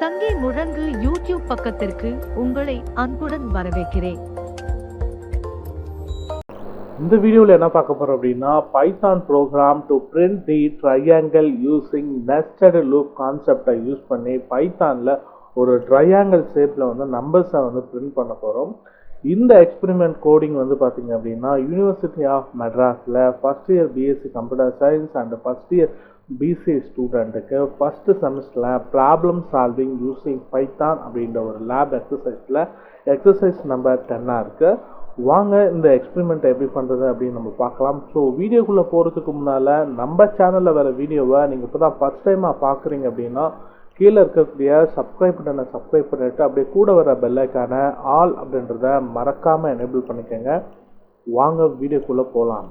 சங்கி முழங்கு யூடியூப் பக்கத்திற்கு உங்களை அன்புடன் வரவேற்கிறேன். இந்த வீடியோவில் என்ன பார்க்க போகிறோம் அப்படின்னா Python program to print the triangle using nested loop கான்செப்டை யூஸ் பண்ணி பைத்தானில் ஒரு ட்ரையாங்கிள் ஷேப்பில் வந்து நம்பர்ஸை வந்து பிரிண்ட் பண்ண போகிறோம். இந்த எக்ஸ்பெரிமெண்ட் கோடிங் வந்து பார்த்திங்க அப்படின்னா யூனிவர்சிட்டி ஆஃப் மெட்ராஸில் first year BSc computer science and first year BCA ஸ்டூடெண்ட்டுக்கு ஃபஸ்ட்டு செமஸ்டரில் ப்ராப்ளம் சால்விங் யூஸிங் பைத்தான் அப்படின்ற ஒரு லேப் எக்ஸசைஸில் எக்ஸசைஸ் நம்பர் 10 இருக்குது. வாங்க இந்த எக்ஸ்பெரிமெண்ட் எப்படி பண்ணுறது அப்படின்னு நம்ம பார்க்கலாம். ஸோ வீடியோக்குள்ளே போகிறதுக்கு முன்னால் நம்ம சேனலில் வர வீடியோவை நீங்கள் இப்போ தான் ஃபஸ்ட் டைமாக பார்க்குறீங்க அப்படின்னா கீழே இருக்கக்கூடிய சப்ஸ்கிரைப் பட்டனை சப்ஸ்கிரைப் பண்ணிவிட்டு அப்படியே கூட வர பெல்லைக்கான ஆல் அப்படின்றத மறக்காமல் எனேபிள் பண்ணிக்கோங்க. வாங்க வீடியோக்குள்ளே போகலாம்.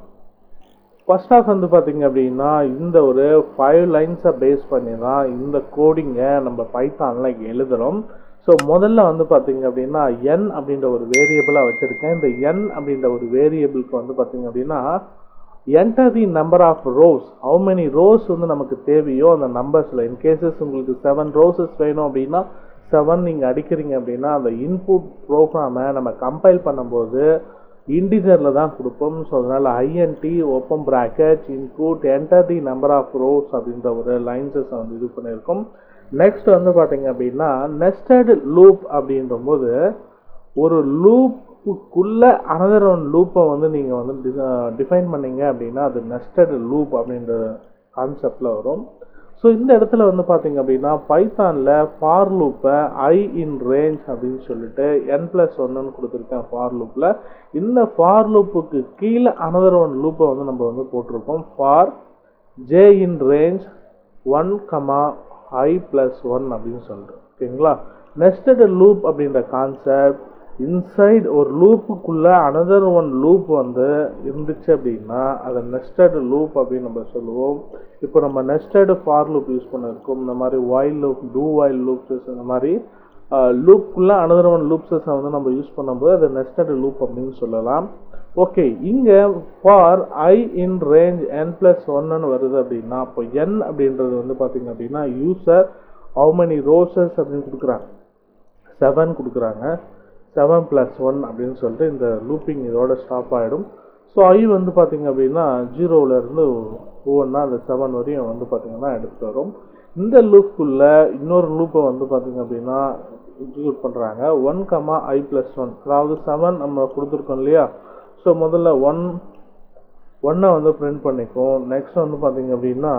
ஃபர்ஸ்ட் ஆஃப் வந்து பார்த்திங்க அப்படின்னா இந்த ஒரு 5 லைன்ஸை பேஸ் பண்ணி தான் இந்த கோடிங்கை நம்ம பைத்தானில் எழுதுகிறோம். ஸோ முதல்ல வந்து பார்த்திங்க அப்படின்னா n அப்படின்ற ஒரு வேரியபிளாக வச்சுருக்கேன். இந்த n அப்படின்ற ஒரு வேரியபிளுக்கு வந்து பார்த்திங்க அப்படின்னா enter the number of rows, how many rows வந்து நமக்கு தேவையோ அந்த நம்பர்ஸில் இன்கேசஸ் உங்களுக்கு 7 rows வேணும் அப்படின்னா 7 நீங்கள் அடிக்கிறீங்க அப்படின்னா அந்த இன்புட் ப்ரோக்ராமை நம்ம கம்பைல் பண்ணும்போது இன்டிஜரில் தான் கொடுப்போம். ஸோ அதனால் INT open bracket input enter the number of rows அப்படின்ற ஒரு லைன்ஸஸை வந்து இது பண்ணியிருக்கோம். நெக்ஸ்ட் வந்து பார்த்தீங்க அப்படின்னா நெஸ்டட் லூப் அப்படின்ற போது ஒரு லூப்புக்குள்ளே அனதர் ஒன் லூப்பை வந்து நீங்கள் வந்து டிஃபைன் பண்ணீங்க அப்படின்னா அது நெஸ்டட் லூப் அப்படின்ற கான்செப்டில் வரும். ஸோ இந்த இடத்துல வந்து பார்த்தீங்க அப்படின்னா பைத்தானில் ஃபார் லூப்பை I இன் ரேஞ்ச் அப்படின்னு சொல்லிட்டு n+1 கொடுத்துருக்கேன் ஃபார் லூப்பில். இந்த ஃபார் லூப்புக்கு கீழே அனதர் ஒன் லூப்பை வந்து நம்ம வந்து போட்டிருக்கோம் for j in range 1, I+1 அப்படின்னு சொல்லிட்டு. ஓகேங்களா, நெஸ்டட் லூப் அப்படின்ற கான்செப்ட் இன்சைட் ஒரு லூப்புக்குள்ளே அனதர் ஒன் லூப் வந்து இருந்துச்சு அப்படின்னா அதை நெஸ்டட் லூப் அப்படின்னு நம்ம சொல்லுவோம். இப்போ நம்ம நெஸ்டட் ஃபார் லூப் யூஸ் பண்ணியிருக்கோம். இந்த மாதிரி வைல் லூப், டூ வைல் லூப்ஸஸ், இந்த மாதிரி லூப்புக்குள்ளே அனதர் ஒன் லூப்ஸஸை வந்து நம்ம யூஸ் பண்ணும்போது அதை நெஸ்டட் லூப் அப்படின்னு சொல்லலாம். ஓகே, இங்கே for I in range n+1 வருது அப்படின்னா அப்போ n அப்படின்றது வந்து பார்த்திங்க அப்படின்னா யூசர் how many roses அப்படின்னு கொடுக்குறாங்க, 7 கொடுக்குறாங்க. 7+1 அப்படின்னு சொல்லிட்டு இந்த லூப்பிங் இதோட ஸ்டாப் ஆகிடும். ஸோ I வந்து பார்த்திங்க அப்படின்னா 0லேருந்து ஒவ்வொன்றா அந்த 7 வரையும் வந்து பார்த்திங்கன்னா எடுத்துகிட்டு வரும். இந்த லூப்புக்குள்ளே இன்னொரு லூப்பை வந்து பார்த்திங்க அப்படின்னா எக்ஸிக்யூட் பண்ணுறாங்க 1, I+1, அதாவது 7 நம்ம கொடுத்துருக்கோம் இல்லையா. ஸோ முதல்ல 1 வந்து பிரிண்ட் பண்ணிக்கும். நெக்ஸ்ட் வந்து பார்த்திங்க அப்படின்னா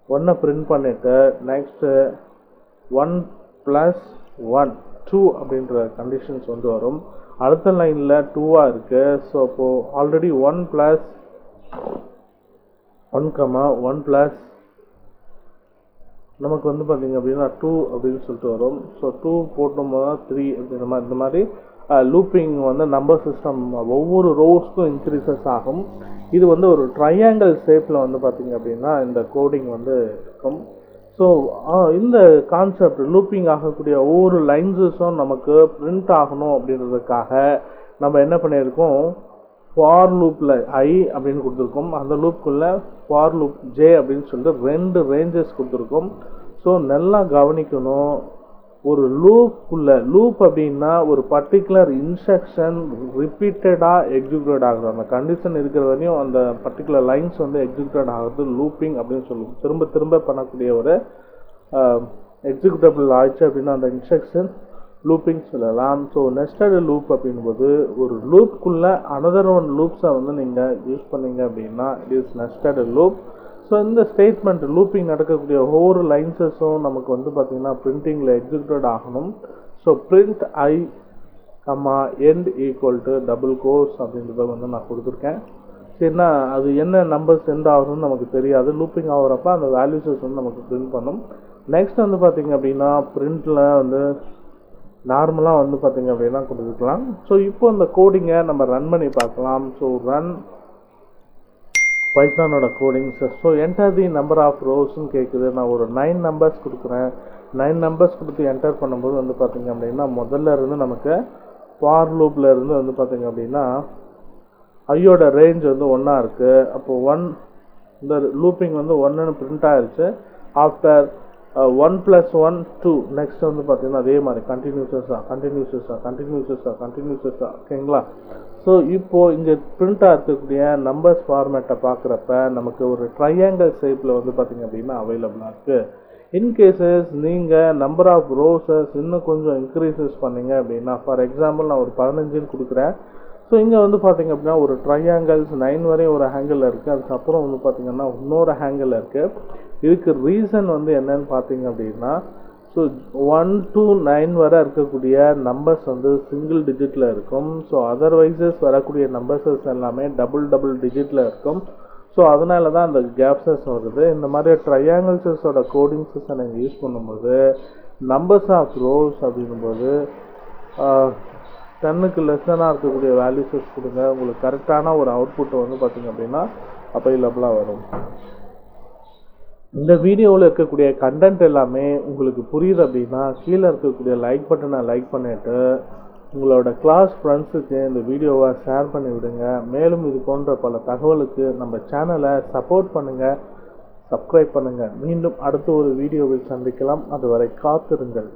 1 பிரிண்ட் பண்ணிவிட்டு நெக்ஸ்ட்டு 1+1 2 அப்படின்ற கண்டிஷன்ஸ் வந்து வரும். அடுத்த லைனில் 2 இருக்குது. ஸோ அப்போது ஆல்ரெடி 1+1, 1+ நமக்கு வந்து பார்த்திங்க அப்படின்னா 2 அப்படின்னு சொல்லிட்டு வரும். ஸோ 2 போட்டோம்போது தான் 3 அப்படின்ற மாதிரி இந்த மாதிரி லூப்பிங் வந்து நம்பர் சிஸ்டம் ஒவ்வொரு ரோஸ்க்கும் இன்க்ரீசஸ் ஆகும். இது வந்து ஒரு ட்ரையாங்கிள் ஷேப்பில் வந்து பார்த்திங்க அப்படின்னா இந்த கோடிங் வந்து இருக்கும். ஸோ இந்த கான்செப்ட் லூப்பிங் ஆகக்கூடிய ஒவ்வொரு லைன்ஸஸும் நமக்கு பிரிண்ட் ஆகணும் அப்படின்றதுக்காக நம்ம என்ன பண்ணியிருக்கோம், ஃபார் லூப்பில் I அப்படின்னு கொடுத்துருக்கோம். அந்த லூப்புக்குள்ளே ஃபார் லூப் J அப்படின்னு சொல்லிட்டு 2 ரேஞ்சஸ் கொடுத்துருக்கோம். ஸோ நல்லா கவனிக்கணும், ஒரு லூப் அப்படின்னா ஒரு பர்டிகுலர் இன்ஸ்ட்ரக்ஷன் ரிப்பீட்டடாக எக்ஸிக்யூட் ஆகுது. அந்த கண்டிஷன் இருக்கிற வரையும் அந்த பர்டிகுலர் லைன்ஸ் வந்து எக்ஸிக்யூட் ஆகுது லூப்பிங் அப்படின்னு சொல்லுவோம். திரும்ப திரும்ப பண்ணக்கூடிய ஒரு எக்ஸிக்யூட்டபிள் ஆயிடுச்சு அப்படின்னா அந்த இன்ஸ்ட்ரக்ஷன் லூப்பிங் சொல்லலாம். ஸோ நெஸ்டட் லூப் அப்படின்போது ஒரு லூப்புக்குள்ளே அனதர் ஒன் லூப்ஸை வந்து நீங்கள் யூஸ் பண்ணீங்க அப்படின்னா it is nested loop. So இந்த ஸ்டேட்மெண்ட் லூப்பிங் நடக்கக்கூடிய ஒவ்வொரு லைன்ஸஸும் நமக்கு வந்து பார்த்திங்கன்னா பிரிண்டிங்கில் எக்ஸிக்யூட் ஆகணும். So print I, end double course அப்படின்றத வந்து நான் கொடுத்துருக்கேன். சரினா அது என்ன நம்பர்ஸ் எண்ட் ஆகுதுன்னு நமக்கு தெரியாது. லூப்பிங் ஆகிறப்ப அந்த வேல்யூஸஸ் வந்து நமக்கு பிரிண்ட் பண்ணும். நெக்ஸ்ட் வந்து பார்த்திங்க அப்படின்னா பிரிண்டில் வந்து நார்மலாக வந்து பார்த்திங்க அப்படின்னா கொடுத்துக்கலாம். ஸோ இப்போ இந்த கோடிங்கை நம்ம ரன் பண்ணி பார்க்கலாம். ஸோ ரன் பைத்தானோட codings. So enter the number of ரோஸ்ன்னு கேட்குது. நான் ஒரு 9 நம்பர்ஸ் கொடுக்குறேன். 9 நம்பர்ஸ் கொடுத்து என்டர் பண்ணும்போது வந்து பார்த்திங்க அப்படின்னா முதல்ல இருந்து நமக்கு ஃபார் லூப்பில் இருந்து வந்து பார்த்திங்க அப்படின்னா ஐயோட ரேஞ்ச் வந்து 1 இருக்குது. அப்போது 1 இந்த லூப்பிங் வந்து 1ன்னு பிரிண்ட் ஆகிடுச்சு. ஆஃப்டர் 1 + 1 2. நெக்ஸ்ட் வந்து பார்த்தீங்கன்னா அதே மாதிரி கண்டினியூஸஸாக ஓகேங்களா. ஸோ இப்போது இங்கே பிரிண்டாக இருக்கக்கூடிய நம்பர்ஸ் ஃபார்மேட்டை பார்க்குறப்ப நமக்கு ஒரு ட்ரையாங்கிள் ஷேப்பில் வந்து பார்த்திங்க அப்படின்னா அவைலபிளாக இருக்குது. இன்கேசஸ் நீங்கள் நம்பர் ஆஃப் ரோஸஸ் இன்னும் கொஞ்சம் இன்க்ரீசஸ் பண்ணிங்க அப்படின்னா, ஃபார் எக்ஸாம்பிள் நான் ஒரு 15ன்னு கொடுக்குறேன். ஸோ இங்கே வந்து பார்த்திங்க அப்படின்னா ஒரு ட்ரையாங்கிள்ஸ் 9 வரையும் ஒரு ஹேங்கிள் இருக்குது. அதுக்கப்புறம் வந்து பார்த்திங்கன்னா இன்னொரு ஹேங்கிள் இருக்குது. இதுக்கு ரீசன் வந்து என்னன்னு பார்த்தீங்க அப்படின்னா, ஸோ 1 to 9 வரை இருக்கக்கூடிய நம்பர்ஸ் வந்து சிங்கிள் டிஜிட்டில் இருக்கும். ஸோ அதர்வைசஸ் வரக்கூடிய நம்பர்ஸஸ் எல்லாமே டபுள் டிஜிட்டில் இருக்கும். ஸோ அதனால தான் அந்த கேப்ஸஸ் வருது. இந்த மாதிரி ட்ரையாங்கிள்ஸஸோட கோடிங்ஸை நீங்கள் யூஸ் பண்ணும்போது நம்பர்ஸ் ஆஃப் ரோஸ் அப்படிங்கும்போது 10க்கு லெஸ்ஸனாக இருக்கக்கூடிய வேல்யூஸஸ் கொடுங்க. உங்களுக்கு கரெக்டான ஒரு அவுட்புட் வந்து பார்த்திங்க அப்படின்னா அவைலபிளாக வரும். இந்த வீடியோவில் இருக்கக்கூடிய கண்டென்ட் எல்லாமே உங்களுக்கு புரியுது அப்படின்னா கீழே இருக்கக்கூடிய லைக் பட்டனை லைக் பண்ணிவிட்டு உங்களோட கிளாஸ் ஃப்ரெண்ட்ஸுக்கு இந்த வீடியோவை ஷேர் பண்ணி விடுங்க. மேலும் இது போன்ற பல தகவலுக்கு நம்ம சேனலை சப்போர்ட் பண்ணுங்கள், சப்ஸ்கிரைப் பண்ணுங்கள். மீண்டும் அடுத்த ஒரு வீடியோவில் சந்திக்கலாம். அதுவரை காத்திருங்கள்.